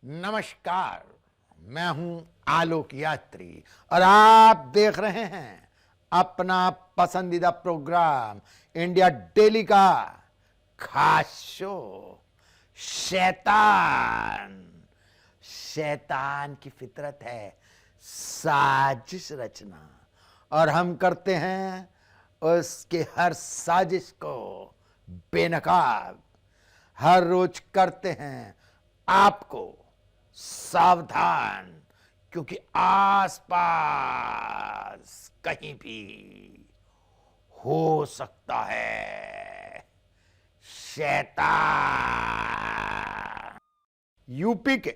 नमस्कार, मैं हूं आलोक यात्री और आप देख रहे हैं अपना पसंदीदा प्रोग्राम इंडिया डेली का खास शो शैतान। शैतान की फितरत है साजिश रचना और हम करते हैं उसके हर साजिश को बेनकाब। हर रोज करते हैं आपको सावधान, क्योंकि आसपास कहीं भी हो सकता है शैतान। यूपी के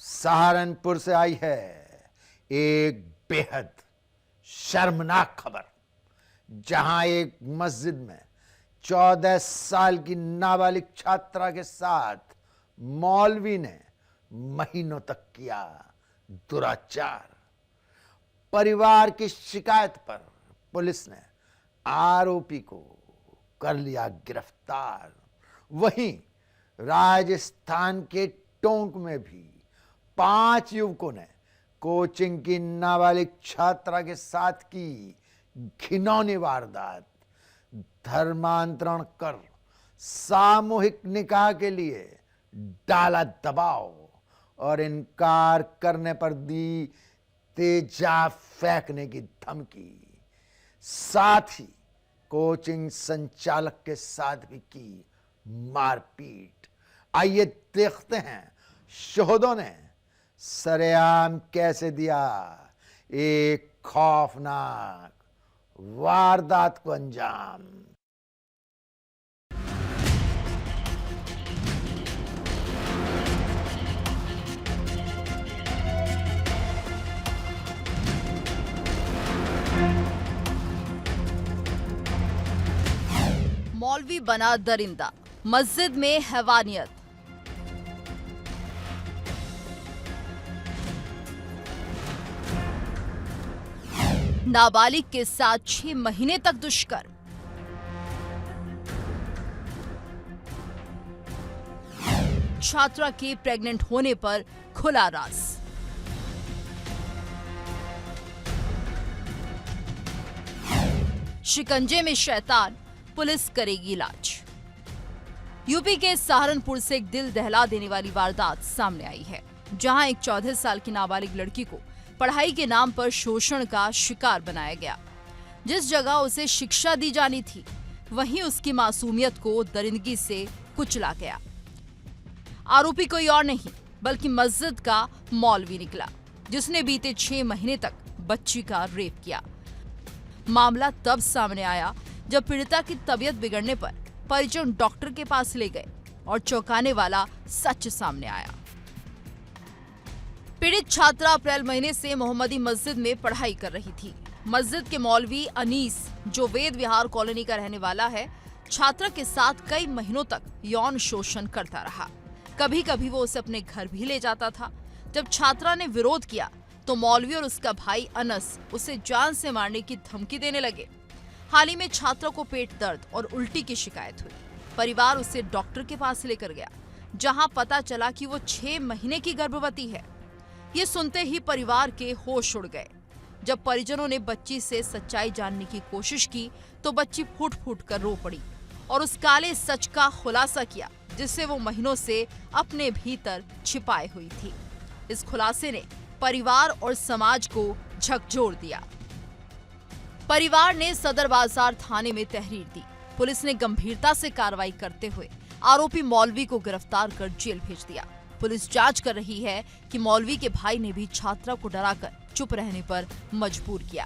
सहारनपुर से आई है एक बेहद शर्मनाक खबर, जहां एक मस्जिद में 14 साल की नाबालिग छात्रा के साथ मौलवी ने महीनों तक किया दुराचार। परिवार की शिकायत पर पुलिस ने आरोपी को कर लिया गिरफ्तार। वहीं राजस्थान के टोंक में भी 5 युवकों ने कोचिंग की नाबालिग छात्रा के साथ की घिनौनी वारदात धर्मांतरण कर सामूहिक निकाह के लिए डाला दबाव और इनकार करने पर दी तेजाब फेंकने की धमकी। साथ ही कोचिंग संचालक के साथ भी की मारपीट। आइए देखते हैं शोहदों ने सरेआम कैसे दिया एक खौफनाक वारदात को अंजाम। मौलवी बना दरिंदा, मस्जिद में हैवानियत। नाबालिग के साथ 6 महीने तक दुष्कर्म। छात्रा के प्रेग्नेंट होने पर खुला राज। शिकंजे में शैतान, पुलिस करेगी इलाज। यूपी के सहारनपुर से एक दिल दहला देने वाली वारदात सामने आई है, जहां एक 14 साल की नाबालिग लड़की को पढ़ाई के नाम पर शोषण का शिकार बनाया गया। जिस जगह उसे शिक्षा दी जानी थी, वहीं उसकी मासूमियत को दरिंदगी से कुचला गया। आरोपी कोई और नहीं बल्कि मस्जिद का मौलवी निकला, जिसने बीते 6 महीने तक बच्ची का रेप किया। मामला तब सामने आया जब पीड़िता की तबीयत बिगड़ने पर परिजन डॉक्टर के पास ले गए और चौंकाने वाला सच सामने आया। पीड़ित छात्रा अप्रैल महीने से मोहम्मदी मस्जिद में पढ़ाई कर रही थी। मस्जिद के मौलवी अनीस, जो वेद विहार कॉलोनी का रहने वाला है, छात्रा के साथ कई महीनों तक यौन शोषण करता रहा। कभी कभी वो उसे अपने घर भी ले जाता था। जब छात्रा ने विरोध किया तो मौलवी और उसका भाई अनस उसे जान से मारने की धमकी देने लगे। हाल ही में छात्रा को पेट दर्द और उल्टी की शिकायत हुई। परिवार उसे डॉक्टर के पास लेकर गया, जहां पता चला कि वो 6 महीने की गर्भवती है। ये सुनते ही परिवार के होश उड़ गए। जब परिजनों ने बच्ची से सच्चाई जानने की कोशिश की तो बच्ची फूट फूट कर रो पड़ी और उस काले सच का खुलासा किया, जिसे वो महीनों से अपने भीतर छिपाए हुई थी। इस खुलासे ने परिवार और समाज को झकझोर दिया। परिवार ने सदर बाजार थाने में तहरीर दी। पुलिस ने गंभीरता से कार्रवाई करते हुए आरोपी मौलवी को गिरफ्तार कर जेल भेज दिया। पुलिस जांच कर रही है कि मौलवी के भाई ने भी छात्रा को डराकर चुप रहने पर मजबूर किया।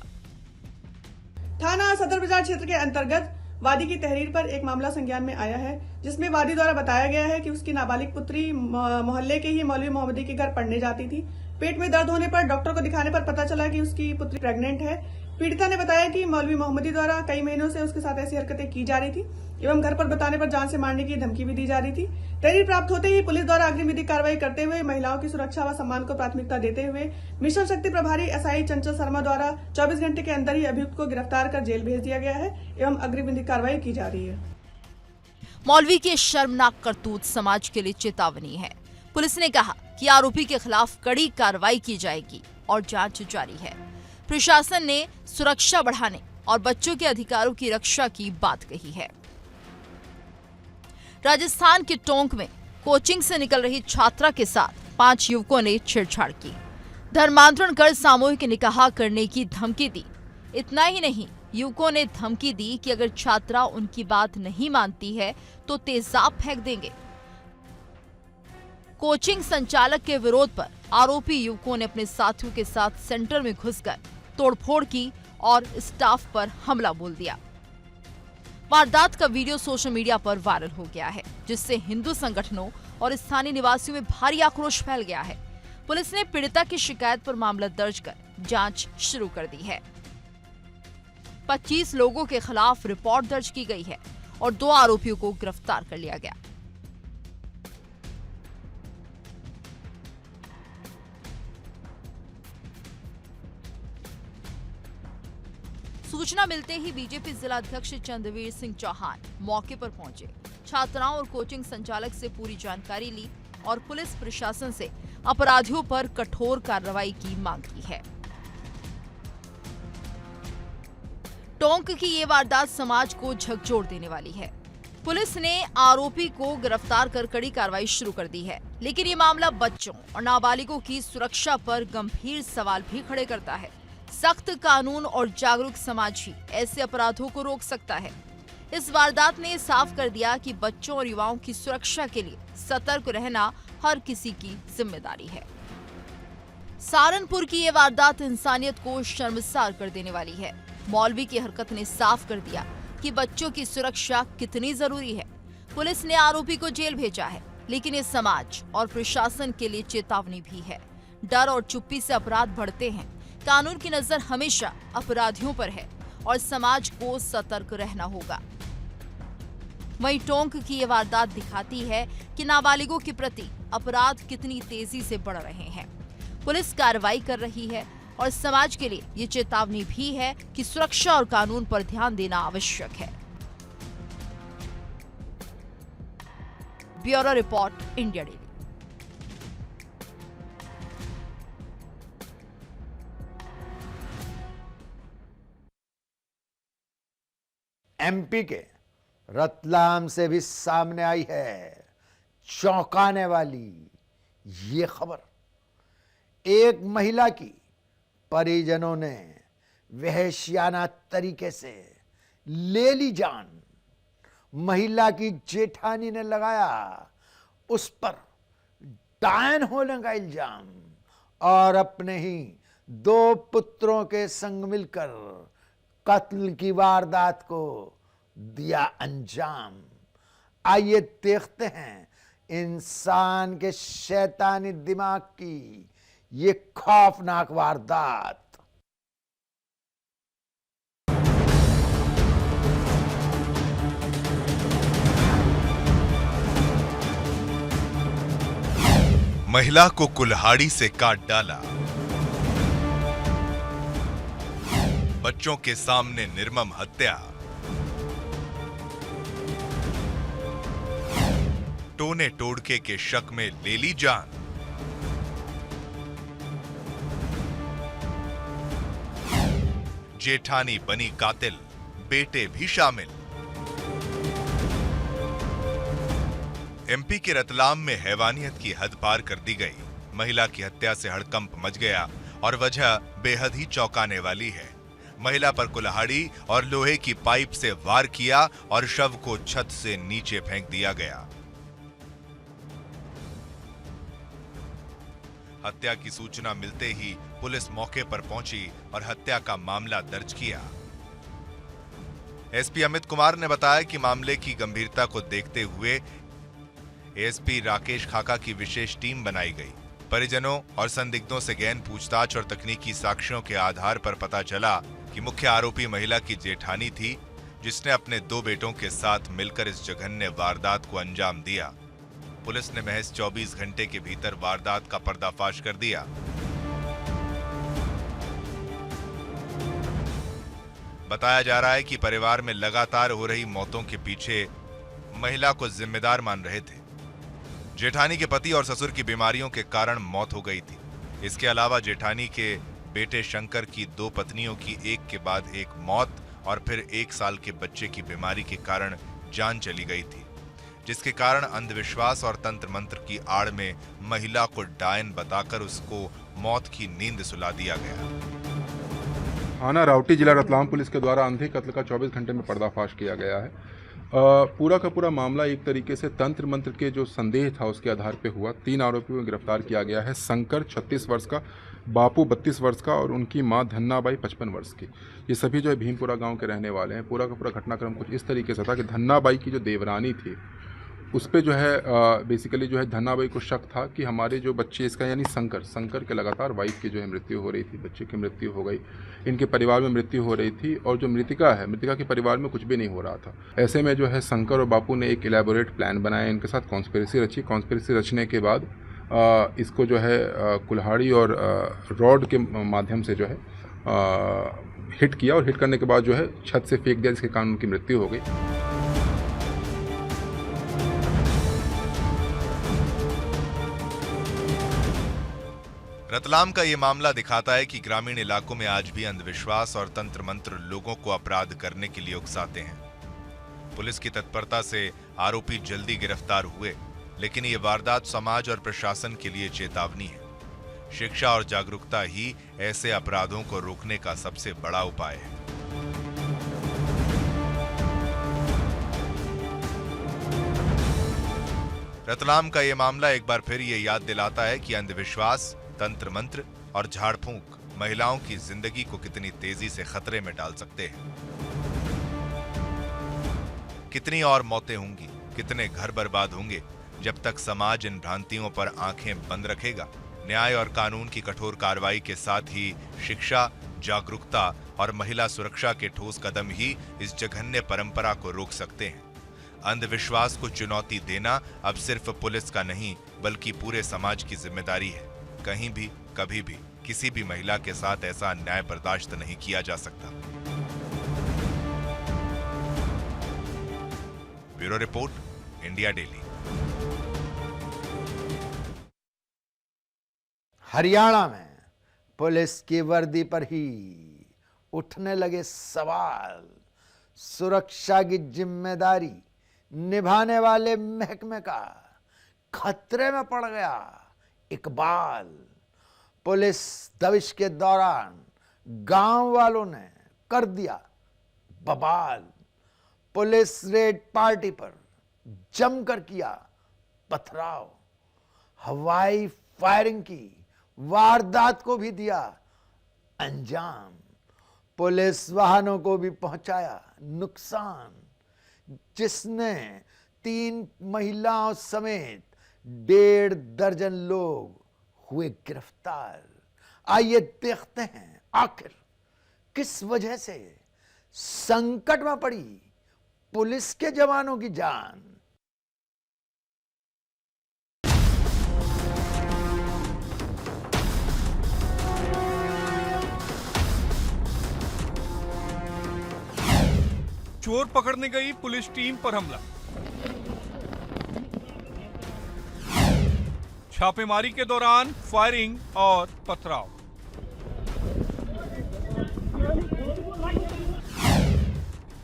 थाना सदर बाजार क्षेत्र के अंतर्गत वादी की तहरीर पर एक मामला संज्ञान में आया है, जिसमें वादी द्वारा बताया गया है कि उसकी नाबालिग पुत्री मोहल्ले के ही मौलवी मोहम्मदी के घर पढ़ने जाती थी। पेट में दर्द होने पर डॉक्टर को दिखाने पर पता चला कि उसकी पुत्री प्रेग्नेंट है। पीड़िता ने बताया कि मौलवी मोहम्मदी द्वारा कई महीनों से उसके साथ ऐसी हरकतें की जा रही थी एवं घर पर बताने पर जान से मारने की धमकी भी दी जा रही थी। तहरीर प्राप्त होते ही पुलिस द्वारा अग्रिम विधिक कार्रवाई करते हुए महिलाओं की सुरक्षा व सम्मान को प्राथमिकता देते हुए मिशन शक्ति प्रभारी एसआई चंचल शर्मा द्वारा 24 घंटे के अंदर ही अभियुक्त को गिरफ्तार कर जेल भेज दिया गया है एवं अग्रिम विधिक कार्रवाई की जा रही है। मौलवी की शर्मनाक करतूत समाज के लिए चेतावनी है। पुलिस ने कहा कि आरोपी के खिलाफ कड़ी कार्रवाई की जाएगी और जांच जारी है। प्रशासन ने सुरक्षा बढ़ाने और बच्चों के अधिकारों की रक्षा की बात कही है। राजस्थान के टोंक में कोचिंग से निकल रही छात्रा के साथ 5 युवकों ने छेड़छाड़ की, धर्मांतरण कर सामूहिक निकाह करने की धमकी दी। इतना ही नहीं, युवकों ने धमकी दी कि अगर छात्रा उनकी बात नहीं मानती है तो तेजाब फेंक देंगे। कोचिंग संचालक के विरोध पर आरोपी युवकों ने अपने साथियों के साथ सेंटर में घुसकर तोड़फोड़ की और स्टाफ पर हमला बोल दिया। वारदात का वीडियो सोशल मीडिया पर वायरल हो गया है, जिससे हिंदू संगठनों और स्थानीय निवासियों में भारी आक्रोश फैल गया है। पुलिस ने पीड़िता की शिकायत पर मामला दर्ज कर जांच शुरू कर दी है। 25 लोगों के खिलाफ रिपोर्ट दर्ज की गई है और 2 आरोपियों को गिरफ्तार कर लिया गया। सूचना मिलते ही बीजेपी जिला अध्यक्ष चंद्रवीर सिंह चौहान मौके पर पहुंचे, छात्राओं और कोचिंग संचालक से पूरी जानकारी ली और पुलिस प्रशासन से अपराधियों पर कठोर कार्रवाई की मांग की है। टोंक की ये वारदात समाज को झकझोर देने वाली है। पुलिस ने आरोपी को गिरफ्तार कर कड़ी कार्रवाई शुरू कर दी है, लेकिन ये मामला बच्चों और नाबालिगों की सुरक्षा पर गंभीर सवाल भी खड़े करता है। सख्त कानून और जागरूक समाज ही ऐसे अपराधों को रोक सकता है। इस वारदात ने साफ कर दिया कि बच्चों और युवाओं की सुरक्षा के लिए सतर्क रहना हर किसी की जिम्मेदारी है। सहारनपुर की ये वारदात इंसानियत को शर्मसार कर देने वाली है। मौलवी की हरकत ने साफ कर दिया कि बच्चों की सुरक्षा कितनी जरूरी है। पुलिस ने आरोपी को जेल भेजा है, लेकिन ये समाज और प्रशासन के लिए चेतावनी भी है। डर और चुप्पी से अपराध बढ़ते हैं। कानून की नजर हमेशा अपराधियों पर है और समाज को सतर्क रहना होगा। वहीं टोंक की ये वारदात दिखाती है कि नाबालिगों के प्रति अपराध कितनी तेजी से बढ़ रहे हैं। पुलिस कार्रवाई कर रही है और समाज के लिए ये चेतावनी भी है कि सुरक्षा और कानून पर ध्यान देना आवश्यक है। Bureau report, India daily. MP के रतलाम से भी सामने आई है चौंकाने वाली ये खबर। एक महिला की परिजनों ने वहशियाना तरीके से ले ली जान। महिला की जेठानी ने लगाया उस पर डायन होने का इल्जाम और अपने ही 2 पुत्रों के संग मिलकर कत्ल की वारदात को दिया अंजाम। आइए देखते हैं इंसान के शैतानी दिमाग की ये खौफनाक वारदात। महिला को कुल्हाड़ी से काट डाला, बच्चों के सामने निर्मम हत्या, टोने टोड़के के शक में ले ली जान। जेठानी बनी कातिल, बेटे भी शामिल। एमपी के रतलाम में हैवानियत की हद पार कर दी गई। महिला की हत्या से हड़कंप मच गया और वजह बेहद ही चौंकाने वाली है। महिला पर कुल्हाड़ी और लोहे की पाइप से वार किया और शव को छत से नीचे फेंक दिया गया। हत्या की सूचना मिलते ही पुलिस मौके पर पहुंची और हत्या का मामला दर्ज किया। एसपी अमित कुमार ने बताया कि मामले की गंभीरता को देखते हुए एसपी राकेश खाका की विशेष टीम बनाई गई। परिजनों और संदिग्धों से गहन पूछताछ और तकनीकी साक्ष्यों के आधार पर पता चला कि मुख्य आरोपी महिला की जेठानी थी, जिसने अपने 2 बेटों के साथ मिलकर इस जघन्य वारदात को अंजाम दिया। पुलिस ने महज 24 घंटे के भीतर वारदात का पर्दाफाश कर दिया। बताया जा रहा है कि परिवार में लगातार हो रही मौतों के पीछे महिला को जिम्मेदार मान रहे थे। जेठानी के पति और ससुर की बीमारियों के कारण मौत हो गई थी। इसके अलावा जेठानी के बेटे शंकर की 2 पत्नियों की एक के बाद एक मौत और फिर 1 साल के बच्चे की बीमारी के कारण जान चली गई थी, जिसके कारण अंधविश्वास और तंत्र मंत्र की आड़ में महिला को डायन बताकर उसको मौत की नींद सुला दिया गया। थाना रावटी जिला रतलाम पुलिस के द्वारा अंधे कत्ल का 24 घंटे में पर्दाफाश किया गया है। पूरा का पूरा मामला एक तरीके से तंत्र मंत्र के जो संदेह था उसके आधार पे हुआ। 3 आरोपियों को गिरफ्तार किया गया है। शंकर 36 वर्ष का, बापू 32 वर्ष का और उनकी मां धन्नाबाई 55 वर्ष की। ये सभी जो है भीमपुरा गांव के रहने वाले हैं। पूरा का पूरा घटनाक्रम कुछ इस तरीके से था कि धन्नाबाई की जो देवरानी थी उस पे जो है बेसिकली जो है धन्नाबाई को शक था कि हमारे जो बच्चे इसका यानी शंकर के लगातार वाइफ की जो है मृत्यु हो रही थी, बच्चे की मृत्यु हो गई, इनके परिवार में मृत्यु हो रही थी और जो मृतिका के परिवार में कुछ भी नहीं हो रहा था। ऐसे में जो है शंकर और बापू ने एक इलेबोरेट प्लान बनाया, इनके साथ कॉन्स्पिरेसी रची। कॉन्स्पिरेसी रचने के बाद इसको जो है कुल्हाड़ी और रॉड के माध्यम से जो है हिट किया और हिट करने के बाद जो है छत से फेंक दिया, जिसके कारण उनकी मृत्यु हो गई। रतलाम का ये मामला दिखाता है कि ग्रामीण इलाकों में आज भी अंधविश्वास और तंत्र मंत्र लोगों को अपराध करने के लिए उकसाते हैं। पुलिस की तत्परता से आरोपी जल्दी गिरफ्तार हुए, लेकिन ये वारदात समाज और प्रशासन के लिए चेतावनी है। शिक्षा और जागरूकता ही ऐसे अपराधों को रोकने का सबसे बड़ा उपाय है। रतलाम का ये मामला एक बार फिर ये याद दिलाता है कि अंधविश्वास, तंत्र मंत्र और झाड़ फूंक महिलाओं की जिंदगी को कितनी तेजी से खतरे में डाल सकते हैं। कितनी और मौतें होंगी, कितने घर बर्बाद होंगे जब तक समाज इन भ्रांतियों पर आंखें बंद रखेगा। न्याय और कानून की कठोर कार्रवाई के साथ ही शिक्षा, जागरूकता और महिला सुरक्षा के ठोस कदम ही इस जघन्य परंपरा को रोक सकते हैं। अंधविश्वास को चुनौती देना अब सिर्फ पुलिस का नहीं बल्कि पूरे समाज की जिम्मेदारी है। कहीं भी, कभी भी, किसी भी महिला के साथ ऐसा अन्याय बर्दाश्त नहीं किया जा सकता। Bureau report, India daily. Haryana में पुलिस की वर्दी पर ही उठने लगे सवाल। सुरक्षा की जिम्मेदारी निभाने वाले महकमे का खतरे में पड़ गया इकबाल। पुलिस दबिश के दौरान गांव वालों ने कर दिया बवाल। पुलिस रेड पार्टी पर जमकर किया पथराव। हवाई फायरिंग की वारदात को भी दिया अंजाम। पुलिस वाहनों को भी पहुंचाया नुकसान, जिसने 3 महिलाओं समेत 1.5 दर्जन लोग हुए गिरफ्तार। आइए देखते हैं आखिर किस वजह से संकट में पड़ी पुलिस के जवानों की जान। चोर पकड़ने गई पुलिस टीम पर हमला। छापेमारी के दौरान फायरिंग और पथराव।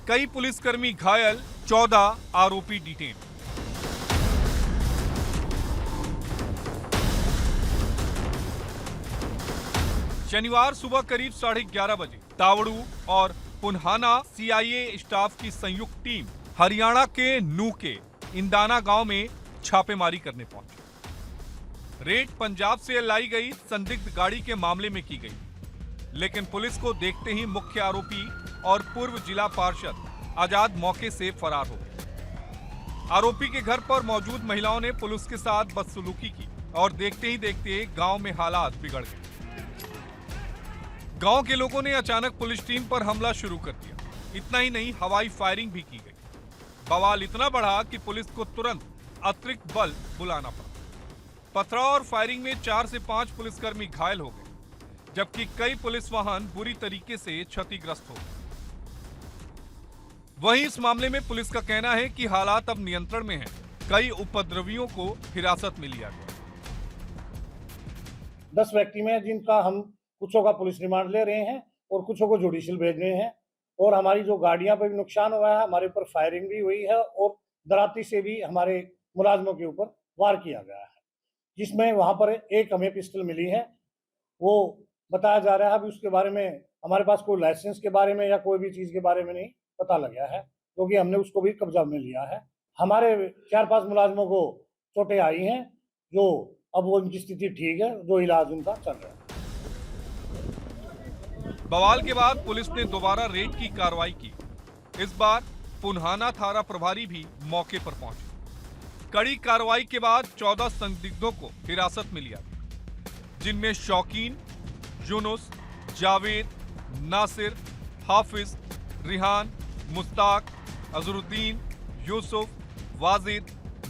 कई पुलिसकर्मी घायल, 14 आरोपी डिटेन। शनिवार सुबह करीब 11:30 बजे तावड़ू और पुन्हाना सीआईए स्टाफ की संयुक्त टीम हरियाणा के नूह के इंदाना गांव में छापेमारी करने पहुंची। रेड पंजाब से लाई गई संदिग्ध गाड़ी के मामले में की गई, लेकिन पुलिस को देखते ही मुख्य आरोपी और पूर्व जिला पार्षद आजाद मौके से फरार हो गए। आरोपी के घर पर मौजूद महिलाओं ने पुलिस के साथ बदसलूकी की और देखते ही देखते गांव में हालात बिगड़ गए। गांव के लोगों ने अचानक पुलिस टीम पर हमला शुरू कर दिया। इतना ही नहीं, हवाई फायरिंग भी की गई। बवाल इतना बढ़ा कि पुलिस को तुरंत अतिरिक्त बल बुलाना पड़ा। पथराव और फायरिंग में 4 से 5 पुलिसकर्मी घायल हो गए, जबकि कई पुलिस वाहन बुरी तरीके से क्षतिग्रस्त हो गए। वहीं इस मामले में पुलिस का कहना है कि हालात अब नियंत्रण में हैं। कई उपद्रवियों को हिरासत में लिया गया। 10 व्यक्ति में जिनका हम कुछों का पुलिस रिमांड ले रहे हैं और कुछों को जुडिशियल भेज रहे हैं। और हमारी जो गाड़ियां पर भी नुकसान हुआ है, हमारे ऊपर फायरिंग भी हुई है और दराती से भी हमारे मुलाजमों के ऊपर वार किया गया है, जिसमें वहां पर एक हमें पिस्टल मिली है। वो बताया जा रहा है अभी उसके बारे में हमारे पास कोई लाइसेंस के बारे में या कोई भी चीज़ के बारे में नहीं पता लगा है, क्योंकि हमने उसको भी कब्जा में लिया है। हमारे 4-5 मुलाजमों को चोटें आई हैं, जो अब वो उनकी स्थिति ठीक है, जो इलाज उनका चल रहा है। बवाल के बाद पुलिस ने दोबारा रेड की कार्रवाई की। इस बार पुन्हाना थाना प्रभारी भी मौके पर पहुंचे। कड़ी कार्रवाई के बाद 14 संदिग्धों को हिरासत में लिया गया, जिनमें शौकीन, यूनुस, जावेद, नासिर, हाफिज, रिहान, मुस्ताक, अजरुद्दीन, यूसुफ, वाजिद,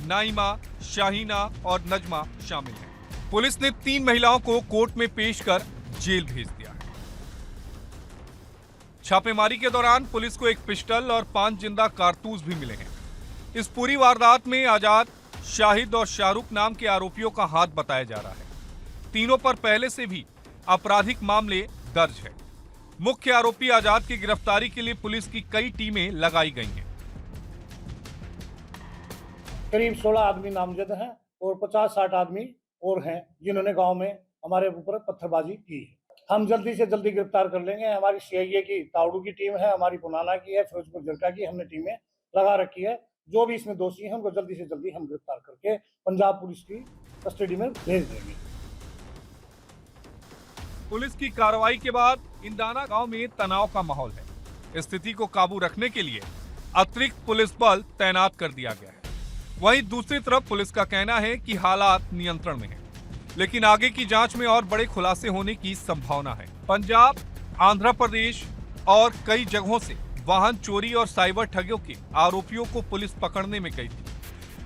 नाइमा, शाहीना और नजमा शामिल हैं। पुलिस ने 3 महिलाओं को कोर्ट में पेश कर जेल भेज दिया है। छापेमारी के दौरान पुलिस को एक पिस्टल और 5 जिंदा कारतूस भी मिले हैं। इस पूरी वारदात में आजाद, शाहिद और शाहरुख नाम के आरोपियों का हाथ बताया जा रहा है। तीनों पर पहले से भी आपराधिक मामले दर्ज है। मुख्य आरोपी आजाद की गिरफ्तारी के लिए पुलिस की कई टीमें लगाई गई हैं। करीब 16 आदमी नामजद हैं और 50-60 आदमी और हैं जिन्होंने गांव में हमारे ऊपर पत्थरबाजी की है। हम जल्दी से जल्दी गिरफ्तार कर लेंगे। हमारी सीआईए की तावड़ू की टीम है, हमारी पुनाना की है, फिरोजपुर जरका की हमने टीमें लगा रखी है। जो भी इसमें दोषी हैं उनको जल्दी से जल्दी हम गिरफ्तार करके पंजाब पुलिस की कस्टडी में भेज देंगे। पुलिस की कार्रवाई के बाद इंदाना गांव में तनाव का माहौल है। स्थिति को काबू रखने के लिए अतिरिक्त पुलिस बल तैनात कर दिया गया है। वहीं दूसरी तरफ पुलिस का कहना है कि हालात नियंत्रण में हैं, लेकिन आगे की जांच में और बड़े खुलासे होने की संभावना है। पंजाब, आंध्र प्रदेश और कई जगहों से वाहन चोरी और साइबर ठगियों के आरोपियों को पुलिस पकड़ने में गई थी।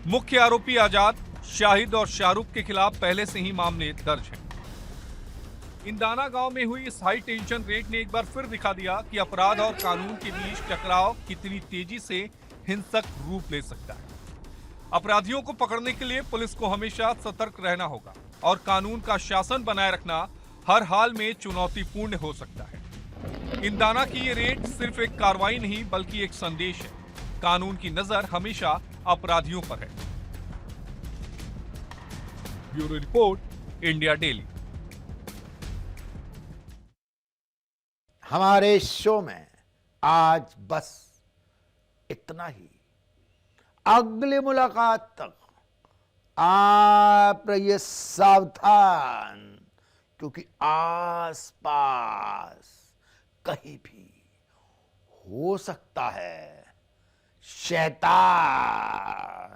मुख्य आरोपी आजाद, शाहिद और शाहरुख के खिलाफ पहले से ही मामले दर्ज हैं। इंदाना गांव में हुई इस हाई टेंशन रेड ने एक बार फिर दिखा दिया कि अपराध और कानून के बीच टकराव कितनी तेजी से हिंसक रूप ले सकता है। अपराधियों को पकड़ने के लिए पुलिस को हमेशा सतर्क रहना होगा और कानून का शासन बनाए रखना हर हाल में चुनौतीपूर्ण हो सकता है। इंदाना की ये रेड सिर्फ एक कार्रवाई नहीं बल्कि एक संदेश है। कानून की नजर हमेशा अपराधियों पर है। Bureau report, India daily. हमारे शो में आज बस इतना ही। अगली मुलाकात तक आप रहिए सावधान, क्योंकि आसपास कहीं भी हो सकता है शैतान।